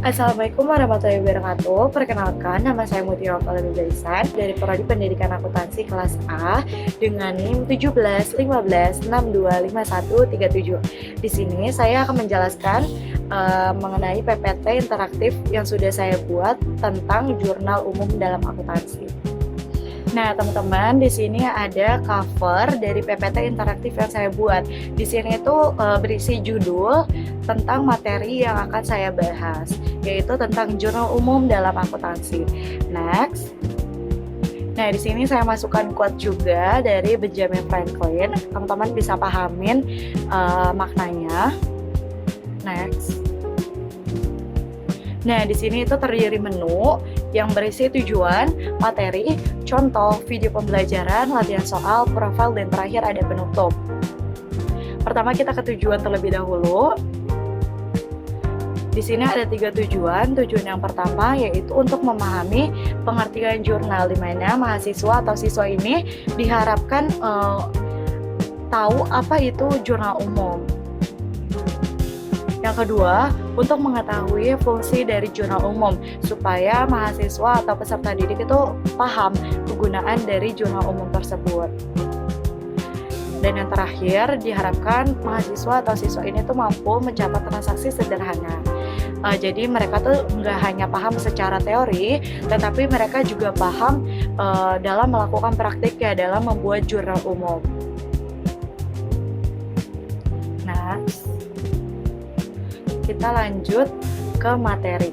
Assalamualaikum warahmatullahi wabarakatuh. Perkenalkan, nama saya Mutia Fahlani Zaisan dari Prodi Pendidikan Akuntansi kelas A dengan NIM 1715625137. Di sini saya akan menjelaskan mengenai PPT interaktif yang sudah saya buat tentang jurnal umum dalam akuntansi. Nah, teman-teman, di sini ada cover dari PPT interaktif yang saya buat. Di sini itu berisi judul tentang materi yang akan saya bahas, yaitu tentang jurnal umum dalam akuntansi. Next. Nah, di sini saya masukkan quote juga dari Benjamin Franklin. Teman-teman bisa pahamin maknanya. Next. Nah, di sini itu terdiri menu yang berisi tujuan, materi, contoh, video pembelajaran, latihan soal, profil, dan terakhir ada penutup. Pertama kita ke tujuan terlebih dahulu. Di sini ada 3 tujuan. Tujuan yang pertama yaitu untuk memahami pengertian jurnal, di mana mahasiswa atau siswa ini diharapkan tahu apa itu jurnal umum. Yang kedua, untuk mengetahui fungsi dari jurnal umum supaya mahasiswa atau peserta didik itu paham kegunaan dari jurnal umum tersebut. Dan yang terakhir, diharapkan mahasiswa atau siswa ini tuh mampu mencatat transaksi sederhana. Jadi mereka tuh nggak hanya paham secara teori, tetapi mereka juga paham dalam melakukan praktiknya dalam membuat jurnal umum. Nah, kita lanjut ke materi.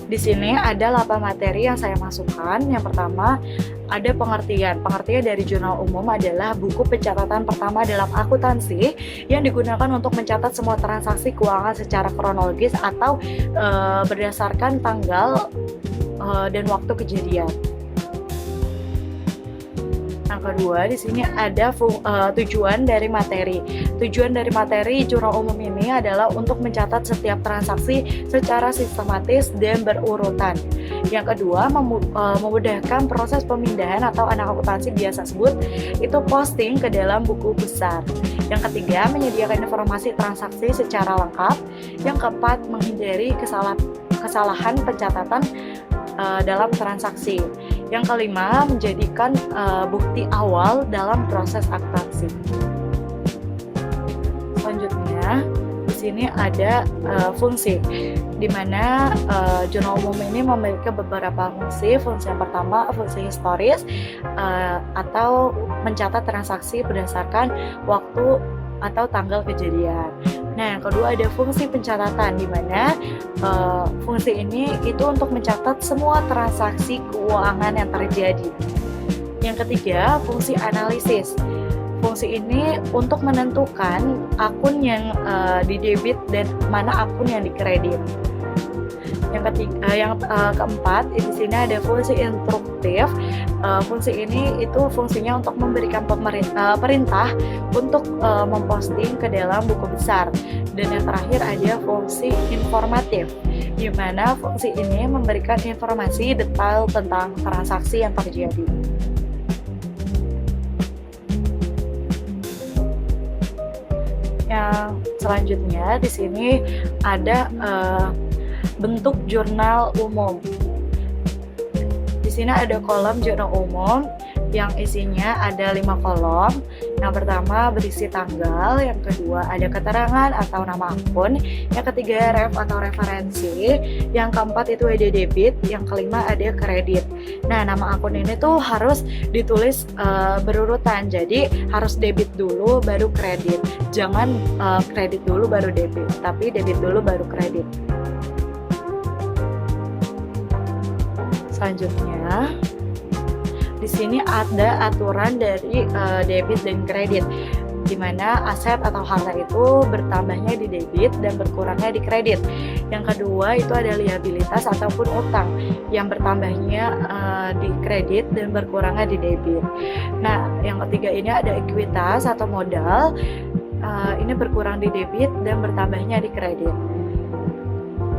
Di sini ada 8 materi yang saya masukkan. Yang pertama ada pengertian. Pengertian dari jurnal umum adalah buku pencatatan pertama dalam akuntansi yang digunakan untuk mencatat semua transaksi keuangan secara kronologis atau berdasarkan tanggal dan waktu kejadian. Yang kedua, di sini ada tujuan dari materi. Tujuan dari materi jurnal umum ini adalah untuk mencatat setiap transaksi secara sistematis dan berurutan. Yang kedua, memudahkan proses pemindahan atau anak akuntansi biasa sebut itu posting ke dalam buku besar. Yang ketiga, menyediakan informasi transaksi secara lengkap. Yang keempat, menghindari kesalahan pencatatan dalam transaksi. Yang kelima, menjadikan bukti awal dalam proses akuntansi. Selanjutnya, di sini ada fungsi, di mana jurnal umum ini memiliki beberapa fungsi. Fungsi yang pertama, fungsi historis atau mencatat transaksi berdasarkan waktu atau tanggal kejadian. Nah, yang kedua ada fungsi pencatatan, di mana fungsi ini itu untuk mencatat semua transaksi keuangan yang terjadi. Yang ketiga, fungsi analisis. Fungsi ini untuk menentukan akun yang didebit dan mana akun yang dikredit. Yang keempat, di sini ada fungsi instruktif. Fungsi ini itu fungsinya untuk memberikan perintah untuk memposting ke dalam buku besar. Dan yang terakhir ada fungsi informatif, di mana fungsi ini memberikan informasi detail tentang transaksi yang terjadi. Yang selanjutnya di sini ada bentuk jurnal umum. Di sini ada kolom jurnal umum yang isinya ada 5 kolom. Yang pertama berisi tanggal, yang kedua ada keterangan atau nama akun, yang ketiga ref atau referensi, yang keempat itu ada debit, yang kelima ada kredit. Nah, nama akun ini tuh harus ditulis berurutan, jadi harus debit dulu baru kredit. Jangan kredit dulu baru debit, tapi debit dulu baru kredit. Selanjutnya, di sini ada aturan dari debit dan kredit, di mana aset atau harta itu bertambahnya di debit dan berkurangnya di kredit. Yang kedua itu ada liabilitas ataupun utang yang bertambahnya di kredit dan berkurangnya di debit. Nah, yang ketiga ini ada ekuitas atau modal, ini berkurang di debit dan bertambahnya di kredit.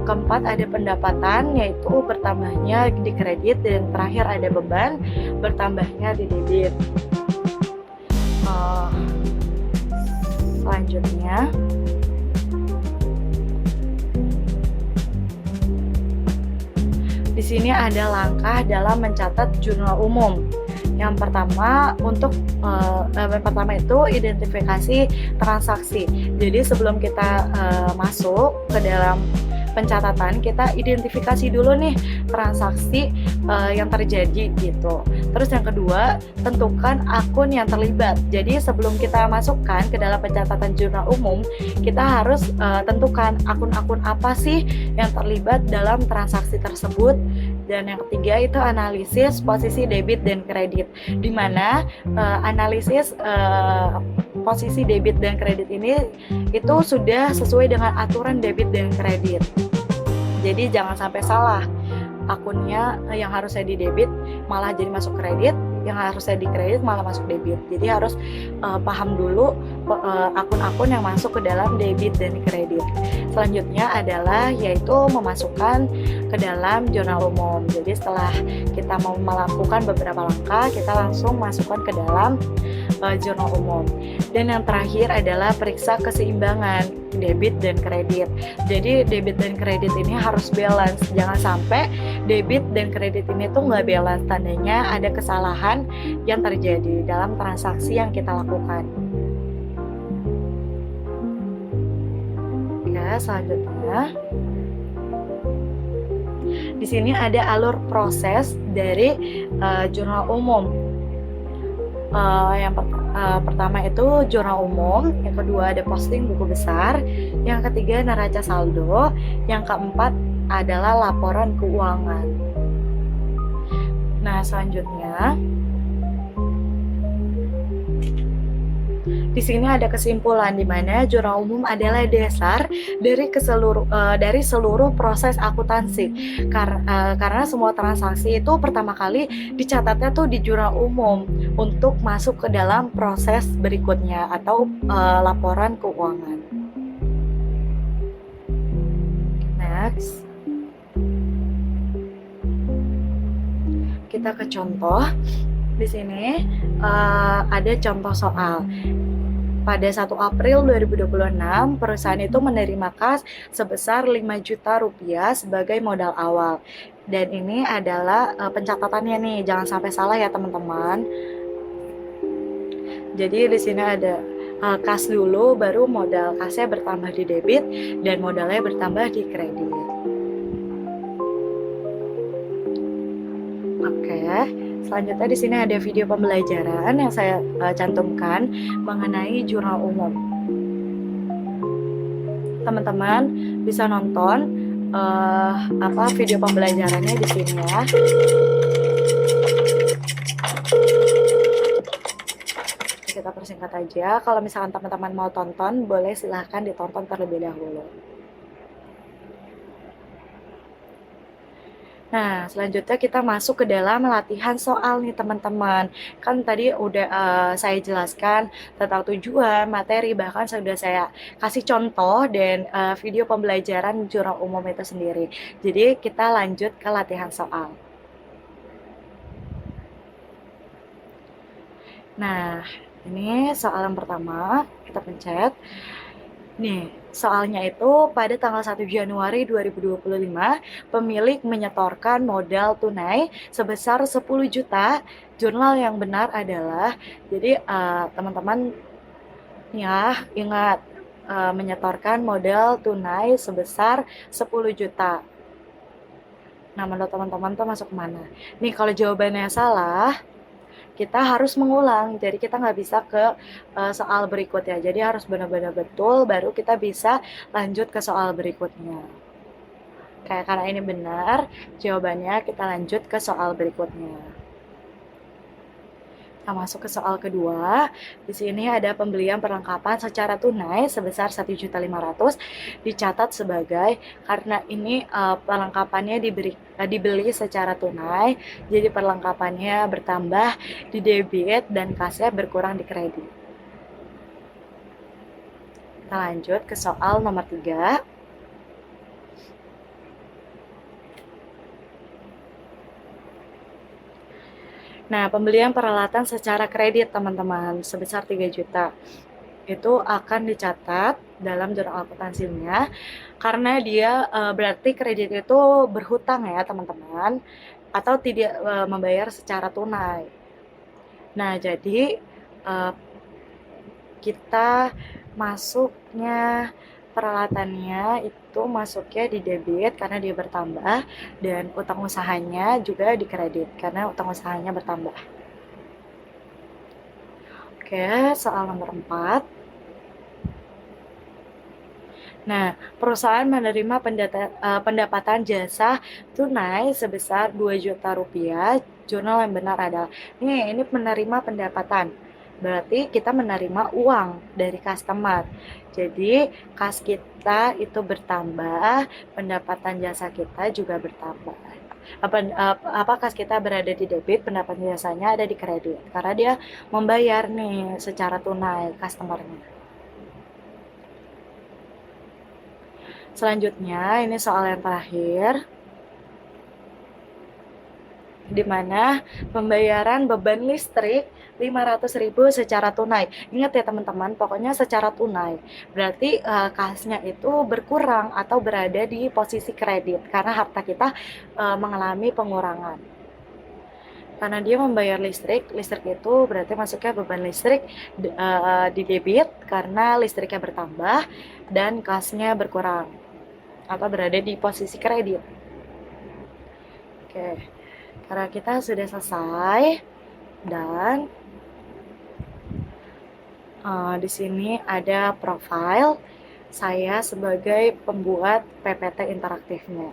Keempat ada pendapatan, yaitu bertambahnya di kredit, dan terakhir ada beban, bertambahnya di debit. Selanjutnya Di sini ada langkah dalam mencatat jurnal umum. Yang pertama itu identifikasi transaksi. Jadi sebelum kita masuk ke dalam pencatatan, kita identifikasi dulu nih transaksi yang terjadi gitu. Terus yang kedua, tentukan akun yang terlibat. Jadi sebelum kita masukkan ke dalam pencatatan jurnal umum, kita harus tentukan akun-akun apa sih yang terlibat dalam transaksi tersebut. Dan yang ketiga itu analisis posisi debit dan kredit, di mana analisis posisi debit dan kredit ini itu sudah sesuai dengan aturan debit dan kredit. Jadi jangan sampai salah, akunnya yang harusnya di debit malah jadi masuk kredit, yang harusnya di kredit malah masuk debit. Jadi harus paham dulu akun-akun yang masuk ke dalam debit dan kredit. Selanjutnya adalah yaitu memasukkan ke dalam jurnal umum. Jadi setelah kita mau melakukan beberapa langkah, kita langsung masukkan ke dalam jurnal umum. Dan yang terakhir adalah periksa keseimbangan debit dan kredit. Jadi debit dan kredit ini harus balance. Jangan sampai debit dan kredit ini tuh nggak balance, tandanya ada kesalahan yang terjadi dalam transaksi yang kita lakukan. Ya, selanjutnya di sini ada alur proses dari jurnal umum. Yang pertama itu jurnal umum, yang kedua ada posting buku besar, yang ketiga neraca saldo, yang keempat adalah laporan keuangan. Nah, selanjutnya di sini ada kesimpulan di mana jurnal umum adalah dasar dari seluruh proses akuntansi. Karena semua transaksi itu pertama kali dicatatnya tuh di jurnal umum untuk masuk ke dalam proses berikutnya atau laporan keuangan. Next. Kita ke contoh. Di sini ada contoh soal. Pada 1 April 2026, perusahaan itu menerima kas sebesar 5 juta rupiah sebagai modal awal. Dan ini adalah pencatatannya nih, jangan sampai salah ya teman-teman. Jadi di sini ada kas dulu, baru modal kasnya bertambah di debit dan modalnya bertambah di kredit. Oke. Selanjutnya di sini ada video pembelajaran yang saya cantumkan mengenai jurnal umum. Teman-teman bisa nonton video pembelajarannya di sini ya. Kita persingkat aja. Kalau misalkan teman-teman mau tonton, boleh silahkan ditonton terlebih dahulu. Nah, selanjutnya kita masuk ke dalam latihan soal nih teman-teman. Kan tadi udah saya jelaskan tentang tujuan, materi, bahkan sudah saya kasih contoh dan video pembelajaran jurnal umum itu sendiri. Jadi kita lanjut ke latihan soal. Nah, ini soal yang pertama, kita pencet. Nih, soalnya itu pada tanggal 1 Januari 2025, pemilik menyetorkan modal tunai sebesar 10 juta. Jurnal yang benar adalah, jadi teman-teman ya ingat, menyetorkan modal tunai sebesar 10 juta. Nah, menurut teman-teman tuh masuk mana? Nih, kalau jawabannya salah, kita harus mengulang, jadi kita nggak bisa ke soal berikutnya. Jadi harus benar-benar betul, baru kita bisa lanjut ke soal berikutnya. Karena ini benar, jawabannya kita lanjut ke soal berikutnya. Kita masuk ke soal kedua. Di sini ada pembelian perlengkapan secara tunai sebesar 1.500.000 dicatat sebagai, karena ini perlengkapannya dibeli secara tunai, jadi perlengkapannya bertambah di debit dan kasnya berkurang di kredit. Kita lanjut ke soal nomor 3. Nah, pembelian peralatan secara kredit teman-teman sebesar 3 juta itu akan dicatat dalam jurnal akuntansinya, karena dia berarti kredit itu berhutang ya teman-teman, atau tidak membayar secara tunai. Nah, jadi kita masuknya peralatannya itu masuknya di debit karena dia bertambah, dan utang usahanya juga di kredit karena utang usahanya bertambah. Oke, soal nomor 4. Nah, perusahaan menerima pendapatan jasa tunai sebesar 2 juta rupiah. Jurnal yang benar adalah, ini menerima pendapatan. Berarti kita menerima uang dari customer. Jadi, kas kita itu bertambah, pendapatan jasa kita juga bertambah. Kas kita berada di debit, pendapatan jasanya ada di kredit. Karena dia membayar nih secara tunai customernya. Selanjutnya, ini soal yang terakhir, di mana pembayaran beban listrik 500.000 secara tunai. Ingat ya teman-teman, pokoknya secara tunai. Berarti kasnya itu berkurang atau berada di posisi kredit karena harta kita mengalami pengurangan. Karena dia membayar listrik itu berarti masuknya beban listrik di debit karena listriknya bertambah dan kasnya berkurang atau berada di posisi kredit. Oke, karena kita sudah selesai, dan di sini ada profil saya sebagai pembuat PPT interaktifnya.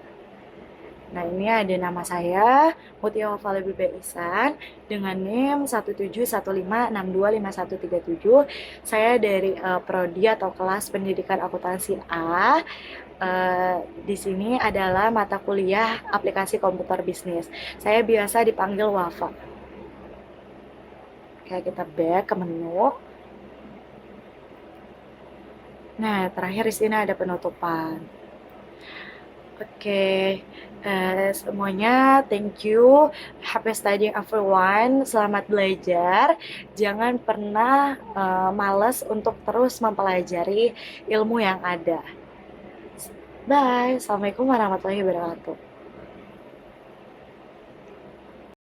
Nah, ini ada nama saya, Mutia Wafa Bibi Ihsan, dengan NIM 17156255137. Saya dari Prodi atau kelas pendidikan akuntansi A. Di sini adalah mata kuliah aplikasi komputer bisnis. Saya biasa dipanggil Wafa. Oke, kita back ke menu. Nah, terakhir di sini ada penutupan. Oke, semuanya thank you. Happy studying everyone. Selamat belajar. Jangan pernah malas untuk terus mempelajari ilmu yang ada. Bye. Assalamualaikum warahmatullahi wabarakatuh.